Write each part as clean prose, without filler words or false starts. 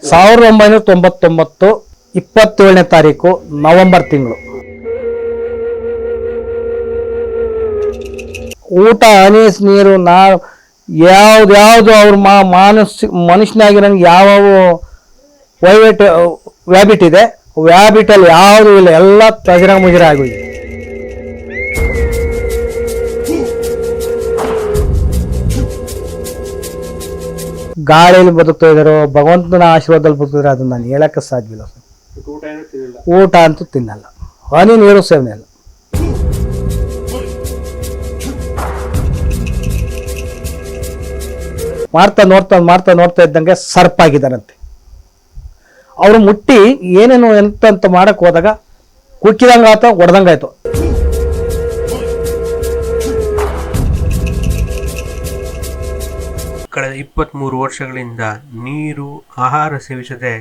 1999 27ನೇ ತಾರೀಕು ನವೆಂಬರ್ ತಿಂಗಳು. ಊಟ ಹನೀಸ್ ನೀರು ಯಾವ್ದು ಅವ್ರ ಮನುಷ್ಯನಾಗಿ ನನಗೆ ಯಾವ ವ್ಯಾಬಿಟ್ ಇದೆ, ವ್ಯಾಬಿಟಲ್ಲಿ ಯಾವುದು ಇಲ್ಲ, ಎಲ್ಲ ತಜರ ಮುಜರ ಆಗೋಗಿದೆ. ಗಾಳಿಯಲ್ಲಿ ಬದುಕ್ತಾ ಇದ್ದಾರೋ ಭಗವಂತನ ಆಶೀರ್ವಾದದಲ್ಲಿ ಬದುಕಿದ್ರೆ ಅದನ್ನ ನಾನು ಹೇಳಕ್ಕೆ ಸಾಧ್ಯವಿಲ್ಲ. ಊಟ ಅಂತೂ ತಿನ್ನಲ್ಲ, ಹನಿ ನೀರು ಸೇವನೆ ಇಲ್ಲ. ಮಾಡ್ತಾ ಇದ್ದಂಗೆ ಸರ್ಪಾಗಿದ್ದಾರಂತೆ. ಅವರು ಮುಟ್ಟಿ ಏನೇನು ಎಂತ ಮಾಡಕ್ ಹೋದಾಗ ಕುಕ್ಕಿದಂಗಾಯ್ತು, ಹೊಡೆದಂಗಾಯ್ತು. ಕಳೆದ 23 ವರ್ಷಗಳಿಂದ ನೀರು ಆಹಾರ ಸೇವಿಸದೆ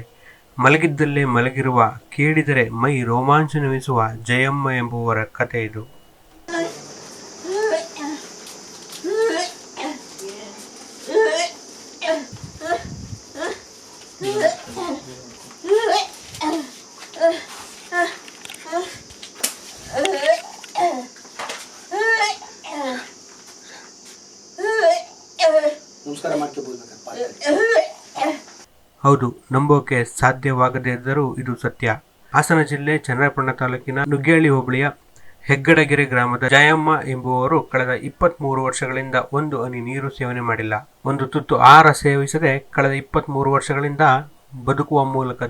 ಮಲಗಿದ್ದಲ್ಲೇ ಮಲಗಿರುವ, ಕೇಳಿದರೆ ಮೈ ರೋಮಾಂಚನವೆನಿಸುವ ಜಯಮ್ಮ ಎಂಬುವರ ಕಥೆ ಇದು. ಹೌದು, ನಂಬೋಕೆ ಸಾಧ್ಯವಾಗದೇ ಇದ್ದರೂ ಇದು ಸತ್ಯ. ಹಾಸನ ಜಿಲ್ಲೆ ಚನ್ನರಾಯಪಟ್ಟಣ ತಾಲೂಕಿನ ನುಗ್ಗೇಹಳ್ಳಿ ಹೋಬಳಿಯ ಹೆಗ್ಗಡಗೆರೆ ಗ್ರಾಮದ ಜಯಮ್ಮ ಎಂಬುವವರು ಕಳೆದ 23 ವರ್ಷಗಳಿಂದ ಒಂದು ಹನಿ ನೀರು ಸೇವನೆ ಮಾಡಿಲ್ಲ, ಒಂದು ತುತ್ತು ಆಹಾರ ಸೇವಿಸದೆ ಕಳೆದ 23 ವರ್ಷಗಳಿಂದ ಬದುಕುವ ಮೂಲಕ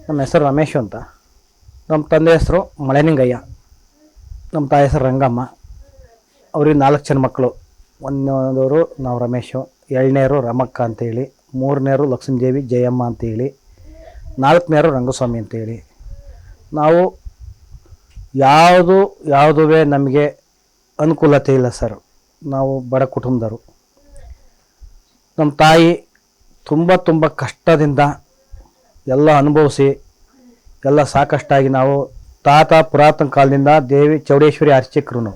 ನಮ್ಮ ಹೆಸರು ರಮೇಶ್ ಅಂತ. ನಮ್ಮ ತಂದೆ ಹೆಸರು ಮಳೆನಿಂಗಯ್ಯ, ನಮ್ಮ ತಾಯಿ ಹೆಸರು ರಂಗಮ್ಮ. ಅವ್ರಿಗೆ 4 ಜನ ಮಕ್ಕಳು. ಒಂದನೇವರು ನಾವು ರಮೇಶು, ಎರಡನೇರು ರಮಕ್ಕ ಅಂತೇಳಿ, ಮೂರನೇರು ಲಕ್ಷ್ಮೀದೇವಿ ಜಯಮ್ಮ ಅಂತೇಳಿ, 4ನೇರು ರಂಗಸ್ವಾಮಿ ಅಂತೇಳಿ. ನಾವು ಯಾವುದುವೇ ನಮಗೆ ಅನುಕೂಲತೆ ಇಲ್ಲ ಸರ್. ನಾವು ಬಡ ಕುಟುಂಬದವರು. ನಮ್ಮ ತಾಯಿ ತುಂಬ ಕಷ್ಟದಿಂದ ಎಲ್ಲ ಅನುಭವಿಸಿ ಎಲ್ಲ ಸಾಕಷ್ಟಾಗಿ ನಾವು ತಾತ ಪುರಾತನ ಕಾಲದಿಂದ ದೇವಿ ಚೌಡೇಶ್ವರಿ ಅರ್ಚಕರು.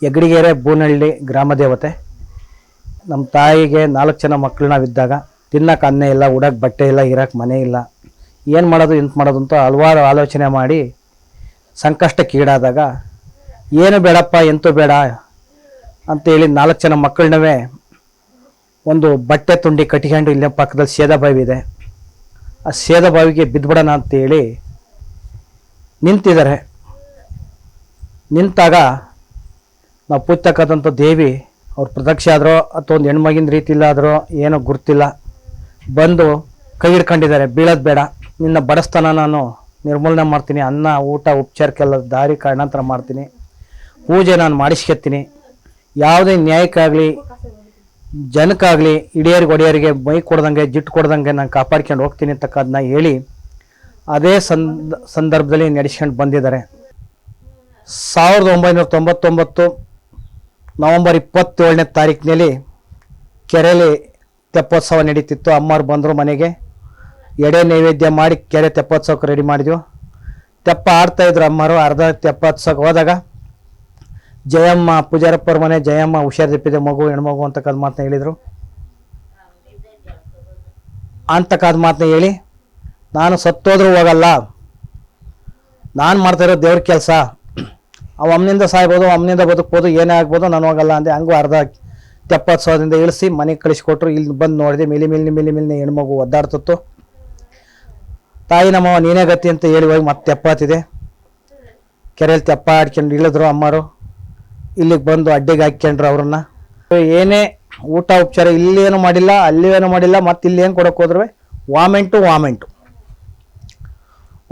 ಹೆಗ್ಗಡಗೆರೆ ಬೂನಹಳ್ಳಿ ಗ್ರಾಮ ದೇವತೆ. ನಮ್ಮ ತಾಯಿಗೆ 4 ಜನ ಮಕ್ಕಳು ನಾವಿದ್ದಾಗ ತಿನ್ನಕ್ಕೆ ಅನ್ನ ಇಲ್ಲ, ಉಡಕ್ಕೆ ಬಟ್ಟೆ ಇಲ್ಲ, ಇರೋಕ್ಕೆ ಮನೆ ಇಲ್ಲ, ಏನು ಮಾಡೋದು ಎಂತ ಮಾಡೋದು ಅಂತ ಹಲವಾರು ಆಲೋಚನೆ ಮಾಡಿ ಸಂಕಷ್ಟಕ್ಕೆ ಈಡಾದಾಗ ಏನು ಬೇಡಪ್ಪ ಎಂತೂ ಬೇಡ ಅಂತೇಳಿ 4 ಜನ ಮಕ್ಕಳನ್ನವೇ ಒಂದು ಬಟ್ಟೆ ತುಂಡಿ ಕಟ್ಕೊಂಡು ಇಲ್ಲೇ ಪಕ್ಕದಲ್ಲಿ ಸೇದಾ ಬಾವಿ ಇದೆ, ಆ ಸೇದ ಬಾವಿಗೆ ಬಿದ್ದುಬಿಡೋಣ ಅಂತೇಳಿ ನಿಂತಿದ್ದಾರೆ. ನಿಂತಾಗ ನಾವು ಪೂಜ್ತಕ್ಕಂಥ ದೇವಿ ಅವ್ರು ಪ್ರತ್ಯಕ್ಷ ಆದರೋ ಅಥವಾ ಒಂದು ಹೆಣ್ಮಗಿನ ರೀತಿಲ್ಲ ಆದರೋ ಏನೋ ಗುರ್ತಿಲ್ಲ, ಬಂದು ಕೈ ಹಿಡ್ಕೊಂಡಿದ್ದಾರೆ. ಬೀಳೋದು ಬೇಡ, ನಿನ್ನ ಬಡಸ್ತನ ನಾನು ನಿರ್ಮೂಲನೆ ಮಾಡ್ತೀನಿ, ಅನ್ನ ಊಟ ಉಪಚಾರಕ್ಕೆಲ್ಲ ದಾರಿ ಕಾರಣಾಂತರ ಮಾಡ್ತೀನಿ, ಪೂಜೆ ನಾನು ಮಾಡಿಸ್ಕೊತೀನಿ, ಯಾವುದೇ ನ್ಯಾಯಕ್ಕಾಗಲಿ ಜನಕ್ಕಾಗಲಿ ಹಿಡಿಯರಿಗೆ ಒಡೆಯರಿಗೆ ಮೈ ಕೊಡ್ದಂಗೆ ಜಿಟ್ಟು ಕೊಡ್ದಂಗೆ ನಾನು ಕಾಪಾಡ್ಕೊಂಡು ಹೋಗ್ತೀನಿ ಅಂತಕ್ಕದನ್ನ ಹೇಳಿ ಅದೇ ಸಂದರ್ಭದಲ್ಲಿ ನಡೆಸ್ಕೊಂಡು ಬಂದಿದ್ದಾರೆ. 1999 ನವೆಂಬರ್ 27ನೇ ತಾರೀಕಿನಲ್ಲಿ ಕೆರೆಯಲ್ಲಿ ತೆಪ್ಪೋತ್ಸವ ನಡೀತಿತ್ತು. ಅಮ್ಮವ್ರು ಬಂದರು ಮನೆಗೆ, ಎಡೆ ನೈವೇದ್ಯ ಮಾಡಿ ಕೆರೆ ತೆಪ್ಪೋತ್ಸವಕ್ಕೆ ರೆಡಿ ಮಾಡಿದ್ವು. ತೆಪ್ಪ ಆಡ್ತಾಯಿದ್ರು ಅಮ್ಮರು. ಅರ್ಧ ತೆಪ್ಪೋತ್ಸವಕ್ಕೆ ಹೋದಾಗ ಜಯಮ್ಮ ಪೂಜಾರಪ್ಪರ ಮನೆ, ಜಯಮ್ಮ ಹುಷಾರು ತಪ್ಪಿದೆ ಮಗು, ಹೆಣ್ಮಗು ಅಂತಕ್ಕದ ಮಾತನ್ನ ಹೇಳಿದರು. ಅಂತಕ್ಕದ ಮಾತನ್ನ ಹೇಳಿ ನಾನು ಸತ್ತೋದ್ರೂ ಹೋಗಲ್ಲ, ನಾನು ಮಾಡ್ತಾಯಿರೋ ದೇವ್ರ ಕೆಲಸ, ಅವು ಅಮ್ಮನಿಂದ ಸಾಯ್ಬೋದು, ಅಮ್ಮನಿಂದ ಬದುಕ್ಬೋದು, ಏನೇ ಆಗ್ಬೋದು, ನಾನು ಹೋಗಲ್ಲ ಅಂದೆ. ಹಂಗೂ ಅರ್ಧ ತೆಪ್ಪೋತ್ಸವದಿಂದ ಇಳಿಸಿ ಮನೆಗೆ ಕಳಿಸ್ಕೊಟ್ರು. ಇಲ್ಲಿ ಬಂದು ನೋಡಿದೆ, ಮಿಲಿ ಹೆಣ್ಮಗು ಒದ್ದಾಡ್ತಿತ್ತು. ತಾಯಿ ನಮ್ಮವ ನೀನೇ ಗತಿ ಅಂತ ಹೇಳಿ ಹೋಗಿ ಮತ್ತೆ ತೆಪ್ಪಾತಿದೆ. ಕೆರೆಯಲ್ಲಿ ತೆಪ್ಪ ಆಡ್ಕೊಂಡು ಇಳಿದ್ರು ಅಮ್ಮರು. ಇಲ್ಲಿಗೆ ಬಂದು ಅಡ್ಡಿಗೆ ಹಾಕ್ಕೊಂಡ್ರು ಅವ್ರನ್ನ. ಏನೇ ಊಟ ಉಪಚಾರ ಇಲ್ಲೇನು ಮಾಡಿಲ್ಲ, ಅಲ್ಲಿ ಏನು ಮಾಡಿಲ್ಲ, ಮತ್ತು ಇಲ್ಲಿ ಏನು ಕೊಡೋಕೆ ಹೋದ್ರು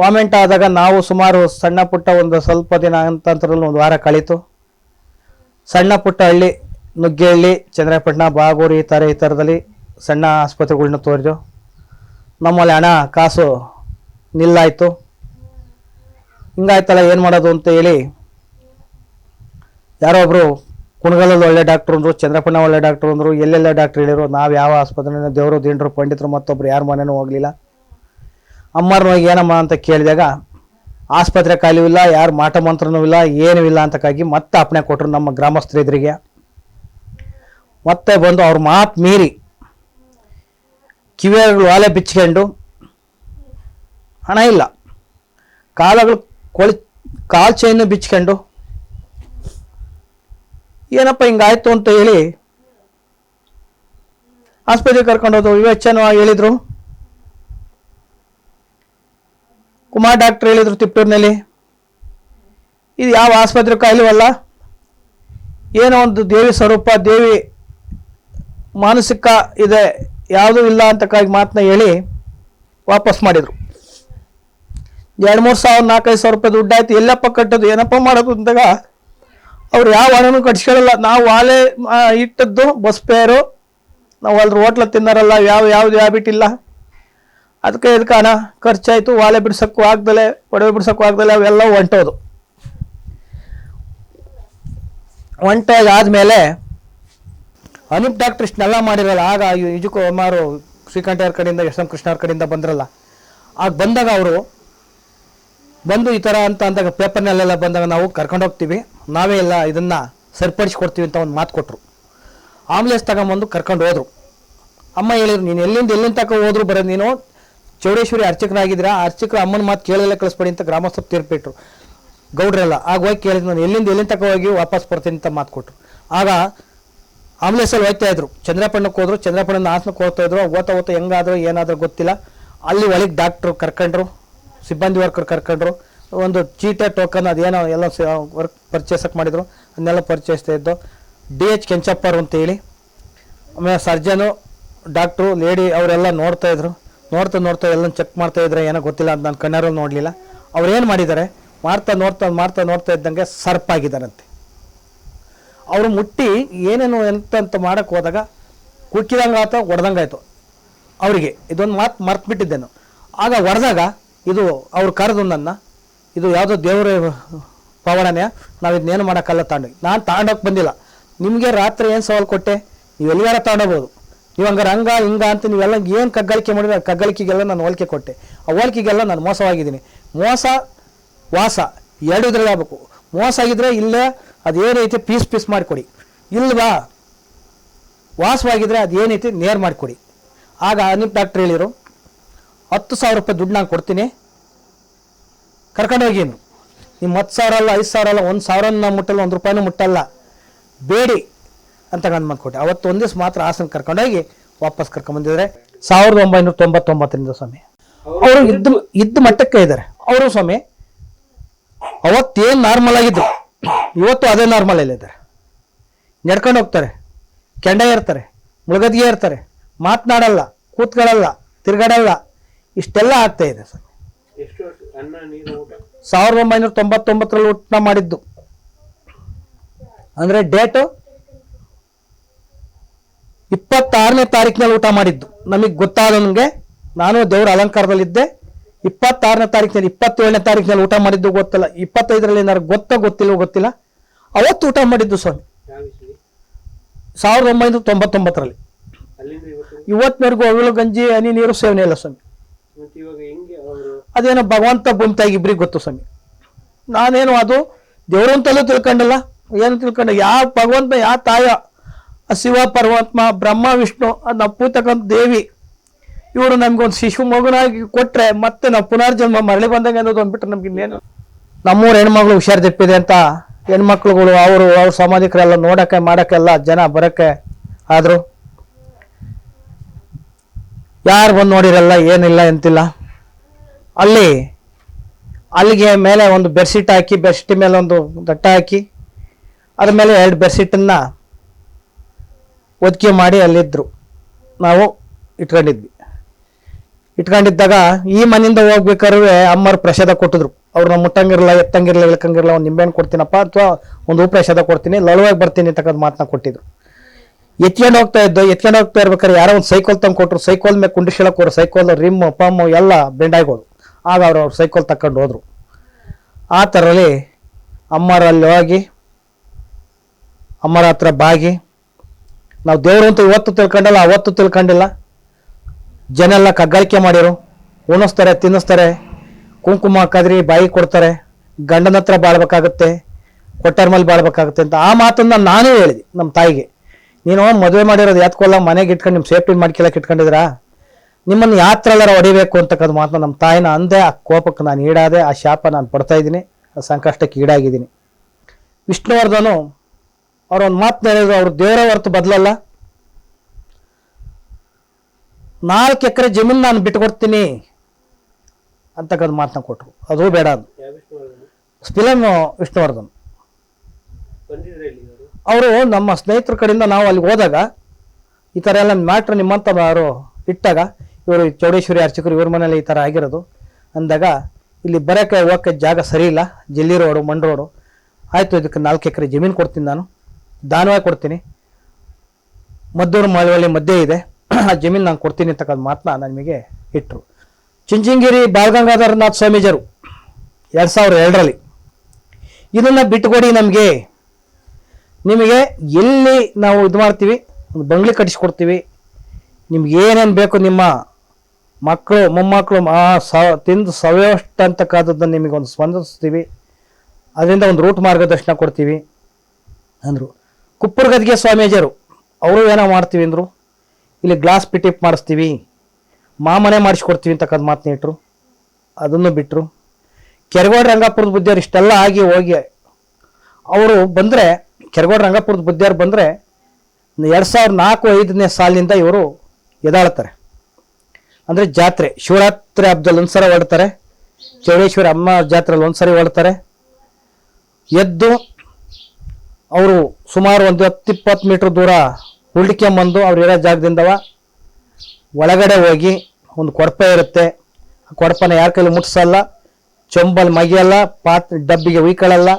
ವಾಮೆಂಟ್ ಆದಾಗ ನಾವು ಸುಮಾರು ಸಣ್ಣ ಪುಟ್ಟ ಒಂದು ಸ್ವಲ್ಪ ದಿನ ಅಂತಂತರಲ್ಲಿ ಒಂದು ವಾರ ಕಳೀತು. ಸಣ್ಣ ಪುಟ್ಟ ಹಳ್ಳಿ, ನುಗ್ಗೇಹಳ್ಳಿ, ಚಂದ್ರಪಟ್ಟಣ, ಬಾಗೂರು ಈ ಥರದಲ್ಲಿ ಸಣ್ಣ ಆಸ್ಪತ್ರೆಗಳ್ನ ತೋರಿದ್ರು. ನಮ್ಮಲ್ಲಿ ಹಣ ಕಾಸು ನಿಲ್ಲಾಯಿತು. ಹಿಂಗಾಯ್ತಲ್ಲ ಏನು ಮಾಡೋದು ಅಂತ ಹೇಳಿ ಯಾರೋ ಒಬ್ಬರು ಕುಣಗಲಲ್ಲಿ ಒಳ್ಳೆ ಡಾಕ್ಟ್ರು ಅಂದರು, ಚಂದ್ರಪಟ್ಟಣ ಒಳ್ಳೆ ಡಾಕ್ಟ್ರು ಅಂದರು, ಎಲ್ಲೆಲ್ಲ ಡಾಕ್ಟ್ರು ಹೇಳಿರು. ನಾವು ಯಾವ ಆಸ್ಪತ್ರೆನ ದೇವರು ದಿಂಡ್ರು ಪಂಡಿತರು ಮತ್ತೊಬ್ರು ಯಾರ ಮನೆಯೂ ಹೋಗಲಿಲ್ಲ. ಅಮ್ಮರ್ನೋಗಿ ಏನಮ್ಮ ಅಂತ ಕೇಳಿದಾಗ ಆಸ್ಪತ್ರೆ ಖಾಲಿ ಇಲ್ಲ, ಯಾರು ಮಾಟ ಮಂತ್ರನೂ ಇಲ್ಲ, ಏನೂ ಇಲ್ಲ ಅಂತಕ್ಕಾಗಿ ಮತ್ತೆ ಅಪ್ಪಣೆ ಕೊಟ್ಟರು ನಮ್ಮ ಗ್ರಾಮಸ್ಥರಿದ್ರಿಗೆ. ಮತ್ತೆ ಬಂದು ಅವ್ರ ಮಾತು ಮೀರಿ ಕಿವಿಗಳು ವಾಲೆ ಬಿಚ್ಕೊಂಡು, ಹಣ ಇಲ್ಲ, ಕಾಲಗಳು ಕಾಲು ಚೈನು ಬಿಚ್ಕೊಂಡು, ಏನಪ್ಪ ಹಿಂಗಾಯ್ತು ಅಂತ ಹೇಳಿ ಆಸ್ಪತ್ರೆಗೆ ಕರ್ಕೊಂಡೋದು. ವಿವೇಚನ ಹೇಳಿದ್ರು, ಕುಮಾರ್ ಡಾಕ್ಟ್ರ್ ಹೇಳಿದ್ರು ತಿಪ್ಟೂರಿನಲ್ಲಿ, ಇದು ಯಾವ ಆಸ್ಪತ್ರೆ ಕಾಯಿಲೆವಲ್ಲ, ಏನೋ ಒಂದು ದೇವಿ ಸ್ವರೂಪ, ದೇವಿ ಮಾನಸಿಕ ಇದೆ, ಯಾವುದೂ ಇಲ್ಲ ಅಂತಕ್ಕಾಗಿ ಮಾತನ್ನ ಹೇಳಿ ವಾಪಸ್ ಮಾಡಿದರು. 2-3 ಸಾವಿರ 4-5 ಸಾವಿರ ರೂಪಾಯಿ ದುಡ್ಡಾಯ್ತು. ಎಲ್ಲಪ್ಪ ಕಟ್ಟೋದು, ಏನಪ್ಪ ಮಾಡೋದು ಅಂದಾಗ ಅವ್ರು ಯಾವ ಹಣನೂ ಕಟ್ಸ್ಕೊಳ್ಳಲ್ಲ. ನಾವು ವಾಲೆ ಇಟ್ಟದ್ದು ಬಸ್ ಪೇರು, ನಾವು ಅದ್ರ ಹೋಟ್ಲ ತಿನ್ನಾರಲ್ಲ, ಯಾವ್ದು ಹ್ಯಾಬಿಟ್ ಇಲ್ಲ, ಅದಕ್ಕೆ ಇದಕ್ಕೆ ಹಣ ಖರ್ಚಾಯಿತು. ವಾಲೆ ಬಿಡ್ಸೋಕ್ಕೂ ಆಗ್ದಲೆ, ಒಡವೆ ಬಿಡ್ಸೋಕ್ಕೂ ಆಗ್ದಲೆ ಅವೆಲ್ಲ ಹೊಂಟೋಗಿ ಆದಮೇಲೆ ಅನೂಪ್ ಡಾಕ್ಟ್ರ್ ಇಷ್ಟನ್ನೆಲ್ಲ ಮಾಡಿರಲ್ಲ. ಆಗ ನಿಜಕ್ಕೂ ಸುಮಾರು ಶ್ರೀಕಂಠ ಅವ್ರ ಕಡೆಯಿಂದ, ಎಸ್ ಎಂ ಕೃಷ್ಣ ಅವ್ರ ಕಡೆಯಿಂದ ಬಂದ್ರಲ್ಲ. ಆಗ ಬಂದಾಗ ಅವರು ಬಂದು ಈ ಥರ ಅಂತ ಅಂದಾಗ ಪೇಪರ್ನಲ್ಲೆಲ್ಲ ಬಂದಾಗ ನಾವು ಕರ್ಕೊಂಡೋಗ್ತೀವಿ, ನಾವೇ ಎಲ್ಲ ಇದನ್ನು ಸರಿಪಡಿಸ್ಕೊಡ್ತೀವಿ ಅಂತ ಒಂದು ಮಾತು ಕೊಟ್ಟರು. ಆಂಬುಲೆನ್ಸ್ ತಗೊಂಬಂದು ಕರ್ಕೊಂಡು ಹೋದರು. ಅಮ್ಮ ಹೇಳಿದ್ರು, ನೀನು ಎಲ್ಲಿಂದ ತಗೋ ಹೋದ್ರು ಬರೋದು, ನೀನು ಚೌಡೇಶ್ವರಿ ಅರ್ಚಕರಾಗಿದ್ದೀರ, ಅರ್ಚಕರು ಅಮ್ಮನ ಮಾತು ಕೇಳಲ್ಲ ಕಳಿಸ್ಬೇಡಿ ಅಂತ ಗ್ರಾಮಸ್ಥರು ತೀರ್ಪಿಟ್ರು ಗೌಡ್ರೆಲ್ಲ. ಆಗ ಹೋಗಿ ಕೇಳಿದ್ರು, ನಾನು ಎಲ್ಲಿಂದ ತಗೋ ಹೋಗಿ ವಾಪಸ್ ಬರ್ತೀನಿ ಅಂತ ಮಾತು ಕೊಟ್ಟರು. ಆಗ ಆಂಬುಲೆನ್ಸಲ್ಲಿ ಹೋಗ್ತಾ ಇದ್ರು, ಚಂದ್ರಪಟ್ಟಣಕ್ಕೆ ಹೋದ್ರು, ಚಂದ್ರಪಟ್ಟಣದ ಹಾಸನಕ್ಕೆ ಹೋಗ್ತಾ ಇದ್ರು. ಓದ್ತಾ ಹೆಂಗಾದ್ರು ಏನಾದರೂ ಗೊತ್ತಿಲ್ಲ. ಅಲ್ಲಿ ಒಳಗೆ ಡಾಕ್ಟ್ರು ಕರ್ಕೊಂಡ್ರು, ಸಿಬ್ಬಂದಿ ವರ್ಕರ್ ಕರ್ಕೊಂಡ್ರು. ಒಂದು ಚೀಟೆ ಟೋಕನ್ ಅದೇನೋ ಎಲ್ಲ ವರ್ಕ್ ಪರ್ಚೇಸಕ್ಕೆ ಮಾಡಿದರು, ಅದನ್ನೆಲ್ಲ ಪರ್ಚೇಸ್ತಾ ಇದ್ದು. DH ಕೆಂಚಪ್ಪರು ಅಂತೇಳಿ, ಆಮೇಲೆ ಸರ್ಜನು, ಡಾಕ್ಟ್ರು, ಲೇಡಿ ಅವರೆಲ್ಲ ನೋಡ್ತಾಯಿದ್ರು. ನೋಡ್ತಾ ಎಲ್ಲ ಚೆಕ್ ಮಾಡ್ತಾಯಿದ್ರೆ ಏನೋ ಗೊತ್ತಿಲ್ಲ ಅಂತ ನಾನು ಕಣ್ಣಾರಲ್ಲಿ ನೋಡಲಿಲ್ಲ. ಅವ್ರು ಏನು ಮಾಡಿದ್ದಾರೆ, ಮಾಡ್ತಾ ಇದ್ದಂಗೆ ಸರ್ಪಾಗಿದ್ದಾರಂತೆ. ಅವರು ಮುಟ್ಟಿ ಏನೇನು ಎಂತ ಮಾಡೋಕ್ಕೆ ಹೋದಾಗ ಕುಕ್ಕಿದಂಗೆ ಆಯ್ತು, ಹೊಡೆದಂಗಾಯ್ತು ಅವರಿಗೆ. ಇದೊಂದು ಮಾತು ಮರ್ತ್ಬಿಟ್ಟಿದ್ದೇನು. ಆಗ ಹೊಡೆದಾಗ ಇದು ಅವ್ರು ಕರೆದು ನನ್ನ, ಇದು ಯಾವುದೋ ದೇವರ ಪವಾಡನೇ, ನಾವು ಇದನ್ನೇನು ಮಾಡೋಕ್ಕಲ್ಲ ನಾನು ತಗೊಂಡೋಗಿ ಬಂದಿಲ್ಲ. ನಿಮಗೆ ರಾತ್ರಿ ಏನು ಸವಾಲು ಕೊಟ್ಟೆ, ನೀವು ಎಲ್ಲಿಗಾರ ತಗೊಂಡೋಗ್ಬೋದು, ನೀವು ಹಂಗಾರೆ ಹಿಂಗ ಅಂತ ನೀವೆಲ್ಲ ಏನು ಕಗ್ಗಳಿಕೆ ಮಾಡಿದ್ರೆ ಆ ಕಗ್ಗಳಿಕೆಗೆಲ್ಲ ನಾನು ಹೋಲಿಕೆ ಕೊಟ್ಟೆ. ಆ ಹೋಲಿಕೆಗೆಲ್ಲ ನಾನು ಮೋಸವಾಗಿದ್ದೀನಿ. ಮೋಸ ವಾಸ ಎರಡು ಇದ್ರಲ್ಲಿ ಆಗಬೇಕು. ಮೋಸ ಆಗಿದ್ರೆ ಇಲ್ಲೇ ಅದೇನೈತೆ ಪೀಸ್ ಮಾಡಿಕೊಡಿ, ಇಲ್ವಾ ವಾಸವಾಗಿದ್ರೆ ಅದೇನೈತೆ ನೇರ್ ಮಾಡಿಕೊಡಿ. ಆಗ ಅನೂಪ್ ಡಾಕ್ಟ್ರ್ ಹೇಳಿದರು, 10,000 ರೂಪಾಯಿ ದುಡ್ಡು ನಾನು ಕೊಡ್ತೀನಿ, ಕರ್ಕೊಂಡೋಗೀನು. ನಿಮ್ಮ 10,000 ಅಲ್ಲ, 5,000 ಅಲ್ಲ, 1,000 ಮುಟ್ಟಲ್ಲ, 1 ರೂಪಾಯಿನೂ ಮುಟ್ಟಲ್ಲ, ಬೇಡಿ ಅಂತ ನಾನು ಮಾಡ್ಕೊಟ್ಟೆ. ಅವತ್ತು ಒಂದು ದಿವಸ ಮಾತ್ರ ಹಾಸನ ಕರ್ಕೊಂಡೋಗಿ ವಾಪಸ್ ಕರ್ಕೊಂಡ್ಬಂದಿದ್ದಾರೆ. 1999 ಸ್ವಾಮಿ ಅವರು ಇದ್ದ ಮಟ್ಟಕ್ಕೆ ಇದ್ದಾರೆ ಅವರು ಸ್ವಾಮಿ. ಅವತ್ತೇನು ನಾರ್ಮಲ್ ಆಗಿದ್ದು ಇವತ್ತು ಅದೇ ನಾರ್ಮಲ್ ಇದ್ದಾರೆ. ನಡ್ಕೊಂಡು ಹೋಗ್ತಾರೆ, ಕೆಂಡ ಇರ್ತಾರೆ, ಮುಳುಗದ್ಗೆ ಇರ್ತಾರೆ, ಮಾತನಾಡಲ್ಲ, ಕೂತ್ಕೊಳ್ಳಲ್ಲ, ತಿರ್ಗಾಡಲ್ಲ, ಇಷ್ಟೆಲ್ಲ ಆಗ್ತಾ ಇದೆ ಸ್ವಾಮಿ. 1999 ಊಟ ಮಾಡಿದ್ದು ಅಂದರೆ ಡೇಟು 26ನೇ ತಾರೀಕಿನಲ್ಲಿ ಊಟ ಮಾಡಿದ್ದು ನಮಗೆ ಗೊತ್ತಾದವನಿಗೆ. ನಾನು ದೇವರ ಅಲಂಕಾರದಲ್ಲಿದ್ದೆ. 26ನೇ ತಾರೀಕಿನಲ್ಲಿ 27ನೇ ತಾರೀಕಿನಲ್ಲಿ ಊಟ ಮಾಡಿದ್ದು ಗೊತ್ತಿಲ್ಲ. 25ರಲ್ಲಿ ಏನಾರು ಗೊತ್ತಿಲ್ಲ. ಅವತ್ತು ಊಟ ಮಾಡಿದ್ದು ಸ್ವಾಮಿ 1999ರಲ್ಲಿ. ಇವತ್ತಿನವರೆಗೂ ಅವಿಲು ಗಂಜಿ ಹನಿ ನೀರು ಸೇವನೆ ಇಲ್ಲ ಸ್ವಾಮಿ. ಅದೇನೋ ಭಗವಂತ ಭೂಮಿ ತಾಯಿಗೆ ಇಬ್ರಿಗೆ ಗೊತ್ತು ಸ್ವಾಮಿ. ನಾನೇನು ಅದು ದೇವರು ಅಂತಲೂ ತಿಳ್ಕೊಂಡಿಲ್ಲ, ಏನು ತಿಳ್ಕೊಂಡ. ಯಾವ ಭಗವಂತ ಯಾವ ತಾಯ ಶಿವ ಪರಮಾತ್ಮ ಬ್ರಹ್ಮ ವಿಷ್ಣು ನಾವು ಪೂತಕ್ಕಂಥ ದೇವಿ ಇವರು ನಮ್ಗೊಂದು ಶಿಶು ಮಗುನಾಗಿ ಕೊಟ್ರೆ ಮತ್ತೆ ನಾವು ಪುನರ್ಜನ್ಮ ಮರಳಿ ಬಂದಂಗೆ ಅನ್ನೋದು ಅಂದ್ಬಿಟ್ರೆ ನಮ್ಗೆ ಇನ್ನೇನು. ನಮ್ಮೂರು ಹೆಣ್ಮಗಳು ಹುಷಾರು ತೆಪ್ಪಿದೆ ಅಂತ ಹೆಣ್ಮಕ್ಳುಗಳು ಅವ್ರ ಸಾಮಾಜಿಕರೆಲ್ಲ ನೋಡಕ್ಕೆ ಮಾಡಕ್ಕೆಲ್ಲ ಜನ ಬರಕ್ಕೆ ಆದ್ರು ಯಾರು ಬಂದು ನೋಡಿರಲ್ಲ, ಏನಿಲ್ಲ ಎಂತಿಲ್ಲ. ಅಲ್ಲಿಗೆ ಮೇಲೆ ಒಂದು ಬೆಡ್ಶೀಟ್ ಹಾಕಿ, ಬೆಡ್ಶೀಟ್ ಮೇಲೆ ಒಂದು ದಟ್ಟ ಹಾಕಿ, ಅದ್ರ ಮೇಲೆ 2 ಬೆಡ್ಶೀಟನ್ನ ಒದಿಕೆ ಮಾಡಿ ಅಲ್ಲಿದ್ರು. ನಾವು ಇಟ್ಕೊಂಡಿದ್ದಾಗ ಈ ಮನೆಯಿಂದ ಹೋಗ್ಬೇಕಾದ್ರೆ ಅಮ್ಮರು ಪ್ರಸಾದ ಕೊಟ್ಟಿದ್ರು. ಅವ್ರು ನಾವು ಮುಟ್ಟಂಗಿರಲ್ಲ, ಎತ್ತಂಗಿರಲ್ಲ, ಇಳ್ಕಂಗಿರಲ್ಲ, ಒಂದು ನಿಂಬೆಹಣ್ಣು ಕೊಡ್ತೀನಪ್ಪ ಅಥವಾ ಒಂದು ಪ್ರಸಾದ ಕೊಡ್ತೀನಿ, ಲಳವಾಗಿ ಬರ್ತೀನಿ ಅಂತಕ್ಕಂಥ ಮಾತನ್ನ ಕೊಟ್ಟಿದ್ರು. ಎತ್ಕೊಂಡು ಹೋಗ್ತಾ ಇರ್ಬೇಕಾದ್ರೆ ಯಾರೋ ಒಂದು ಸೈಕಲ್ ತಂದು ಕೊಟ್ಟರು. ಸೈಕಲ್ ಮೇಲೆ ಕುಂಡಿಸ್ಕೊಳಕ್ ಹೋದ್ರು. ಸೈಕಲ್ ರಿಮ್ ಪಮ್ ಎಲ್ಲ ಬೆಂಡಾಗೋದು. ಆಗ ಅವ್ರು ಸೈಕಲ್ ತಕೊಂಡು ಹೋದ್ರು. ಆ ಥರಲ್ಲಿ ಅಮ್ಮರಲ್ಲಿ ಹೋಗಿ ಅಮ್ಮರ ಹತ್ರ ಬಾಗಿ, ನಾವು ದೇವರು ಅಂತ ಇವತ್ತು ತಿಳ್ಕೊಂಡಿಲ್ಲ, ಅವತ್ತು ತಿಳ್ಕೊಂಡಿಲ್ಲ. ಜನ ಎಲ್ಲ ಕಗ್ಗಾಳಿಕೆ ಮಾಡಿರು, ಉಣಿಸ್ತಾರೆ, ತಿನ್ನಿಸ್ತಾರೆ, ಕುಂಕುಮ ಕದ್ರಿ ಬಾಯಿ ಕೊಡ್ತಾರೆ, ಗಂಡನ ಹತ್ರ ಬಾಳ್ಬೇಕಾಗತ್ತೆ, ಕೊಟ್ಟರ ಮೇಲೆ ಬಾಳ್ಬೇಕಾಗತ್ತೆ ಅಂತ ಆ ಮಾತನ್ನ ನಾನೇ ಹೇಳಿದೆ ನಮ್ಮ ತಾಯಿಗೆ. ನೀನು ಮದುವೆ ಮಾಡಿರೋದು ಯಾತ್ಕೊಲ್ಲ, ಮನೆಗೆ ಇಟ್ಕೊಂಡು ನಿಮ್ಮ ಸೇಫ್ಟಿ ಮಾಡ್ಕೊಳಕ್ಕೆ ಇಟ್ಕೊಂಡಿದ್ರಾ, ನಿಮ್ಮನ್ನು ಯಾತ್ರ ಎಲ್ಲಾರ ಹೊಡಿಬೇಕು ಅಂತಕ್ಕಂಥ ಮಾತನ್ನ ನಮ್ಮ ತಾಯಿನ ಅಂದೆ. ಆ ಕೋಪಕ್ಕೆ ನಾನು ಈಡಾದೆ, ಆ ಶಾಪ ನಾನು ಪಡ್ತಾ ಇದ್ದೀನಿ, ಆ ಸಂಕಷ್ಟಕ್ಕೆ ಈಡಾಗಿದ್ದೀನಿ. ವಿಷ್ಣುವರ್ಧನು ಅವ್ರೊಂದು ಮಾತನ್ನ ಹೇಳಿದ್ರು, ಅವ್ರು ದೇವರ ಹೊರತು ಬದಲಲ್ಲ. 4 ಎಕರೆ ಜಮೀನು ನಾನು ಬಿಟ್ಕೊಡ್ತೀನಿ ಅಂತಕ್ಕಂಥ ಮಾತನ್ನ ಕೊಟ್ಟರು. ಅದು ಬೇಡ ಅದು ಫಿಲಮ್ ವಿಷ್ಣುವರ್ಧನ್ ಅವರು ನಮ್ಮ ಸ್ನೇಹಿತರ ಕಡೆಯಿಂದ ನಾವು ಅಲ್ಲಿಗೆ ಹೋದಾಗ ಈ ಥರ ಎಲ್ಲ ಮ್ಯಾಟ್ರ್ ನಿಮ್ಮಂತ ಅವರು ಇಟ್ಟಾಗ, ಇವರು ಚೌಡೇಶ್ವರಿ ಅರ್ಚಕರು ಇವ್ರ ಮನೇಲಿ ಈ ಥರ ಆಗಿರೋದು ಅಂದಾಗ, ಇಲ್ಲಿ ಬರೋಕ್ಕೆ ಹೋಗೋಕ್ಕೆ ಜಾಗ ಸರಿ ಇಲ್ಲ, ಜಿಲ್ಲಿ ರೋಡು ಮಂಡ್ ರೋಡು. ಆಯಿತು, ಇದಕ್ಕೆ 4 ಎಕರೆ ಜಮೀನು ಕೊಡ್ತೀನಿ, ನಾನು ದಾನವಾಗಿ ಕೊಡ್ತೀನಿ, ಮದ್ದೂರು ಮಳವಳ್ಳಿ ಮಧ್ಯೆ ಇದೆ, ಆ ಜಮೀನು ನಾನು ಕೊಡ್ತೀನಿ ಅಂತಕ್ಕಂಥ ಮಾತನ್ನ ನನಗೆ ಇಟ್ಟರು. ಚುಂಚನಗಿರಿ ಬಾಲಗಂಗಾಧರನಾಥ ಸ್ವಾಮೀಜರು 2002ರಲ್ಲಿ ಇದನ್ನು ಬಿಟ್ಟುಕೊಡಿ, ನಿಮಗೆ ಎಲ್ಲಿ ನಾವು ಇದು ಮಾಡ್ತೀವಿ, ಒಂದು ಬಂಗ್ಲೆ ಕಟ್ಟಿಸ್ಕೊಡ್ತೀವಿ, ನಿಮ್ಗೆ ಏನೇನು ಬೇಕು ನಿಮ್ಮ ಮಕ್ಕಳು ಮೊಮ್ಮಕ್ಕಳು ತಿಂದು ಸವ್ಯವಷ್ಟ ಅಂತಕ್ಕಂಥದ್ದನ್ನು ನಿಮಗೆ ಒಂದು ಸ್ಪಂದಿಸ್ತೀವಿ, ಅದರಿಂದ ಒಂದು ರೂಟ್ ಮಾರ್ಗದರ್ಶನ ಕೊಡ್ತೀವಿ ಅಂದರು. ಕುಪ್ಪುರಗದ್ಗೆ ಸ್ವಾಮೀಜಿಯರು ಅವರು ಏನೋ ಮಾಡ್ತೀವಿ ಅಂದರು, ಇಲ್ಲಿ ಗ್ಲಾಸ್ ಪಿಟಿಪ್ ಮಾಡಿಸ್ತೀವಿ, ಮಾಮನೆ ಮಾಡಿಸ್ಕೊಡ್ತೀವಿ ಅಂತಕ್ಕಂಥ ಮಾತನ್ನ ಇಟ್ಟರು. ಅದನ್ನು ಬಿಟ್ಟರು. ಕೆರಗೋಡು ರಂಗಾಪುರದ ಬುದ್ಧಿಯವರು ಇಷ್ಟೆಲ್ಲ ಆಗಿ ಹೋಗಿ ಅವರು ಬಂದರೆ, ಕೆರಗೋಡು ರಂಗಾಪುರದ ಬುದ್ಧಿಯವರು ಬಂದರೆ 2004-05ನೇ ಸಾಲಿನಿಂದ ಇವರು ಎದಾಳ್ತಾರೆ. ಅಂದರೆ ಜಾತ್ರೆ, ಶಿವರಾತ್ರಿ ಹಬ್ಬದಲ್ಲಿ ಒಂದ್ಸರಿ ಹೊಡ್ತಾರೆ, ಚೌಡೇಶ್ವರಿ ಅಮ್ಮ ಜಾತ್ರೆಯಲ್ಲಿ ಒಂದ್ಸರಿ ಹೊಡ್ತಾರೆ. ಎದ್ದು ಅವರು ಸುಮಾರು ಒಂದು 10-20 ಮೀಟ್ರ್ ದೂರ ಉಳ್ಕೊಂಬಂದು ಅವ್ರು ಇರೋ ಜಾಗದಿಂದವ ಒಳಗಡೆ ಹೋಗಿ ಒಂದು ಕೊಡಪೆ ಇರುತ್ತೆ, ಆ ಕೊಡಪನ ಯಾರ ಕೈಲಿ ಮುಟ್ಸಲ್ಲ, ಚೊಂಬಲ್ಲಿ ಮಗಿಯಲ್ಲ, ಪಾತ್ರೆ ಡಬ್ಬಿಗೆ ಉಯ್ಕೊಳ್ಳಲ್ಲ,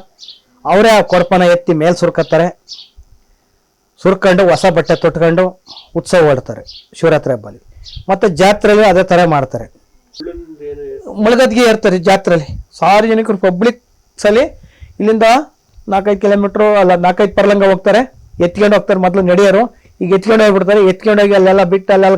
ಅವರೇ ಆ ಕೊಡಪನ ಎತ್ತಿ ಮೇಲೆ ಸುರ್ಕತ್ತಾರೆ. ಸುರ್ಕೊಂಡು ಹೊಸ ಬಟ್ಟೆ ತೊಟ್ಕೊಂಡು ಉತ್ಸವ ಹೊಡ್ತಾರೆ ಶಿವರಾತ್ರಿ ಹಬ್ಬಲ್ಲಿ. ಮತ್ತು ಜಾತ್ರೆಯಲ್ಲಿ ಅದೇ ಥರ ಮಾಡ್ತಾರೆ. ಮುಳುಗದ್ಗೆ ಇರ್ತಾರೆ ಜಾತ್ರೆಯಲ್ಲಿ. ಸಾರ್ವಜನಿಕರು ಪಬ್ಲಿಕ್ಸಲ್ಲಿ ಇಲ್ಲಿಂದ 4-5 ಕಿಲೋಮೀಟ್ರು ಅಲ್ಲ 4-5 ಪರ್ಲಂಗ ಹೋಗ್ತಾರೆ, ಎತ್ಕೊಂಡು ಹೋಗ್ತಾರೆ. ಮೊದಲು ನಡೆಯೋರು, ಈಗ ಎತ್ಕೊಂಡು ಹೋಗ್ಬಿಡ್ತಾರೆ. ಎತ್ಕೊಂಡು ಹೋಗಿ ಅಲ್ಲೆಲ್ಲ ಬಿಟ್ಟು ಅಲ್ಲೆಲ್ಲ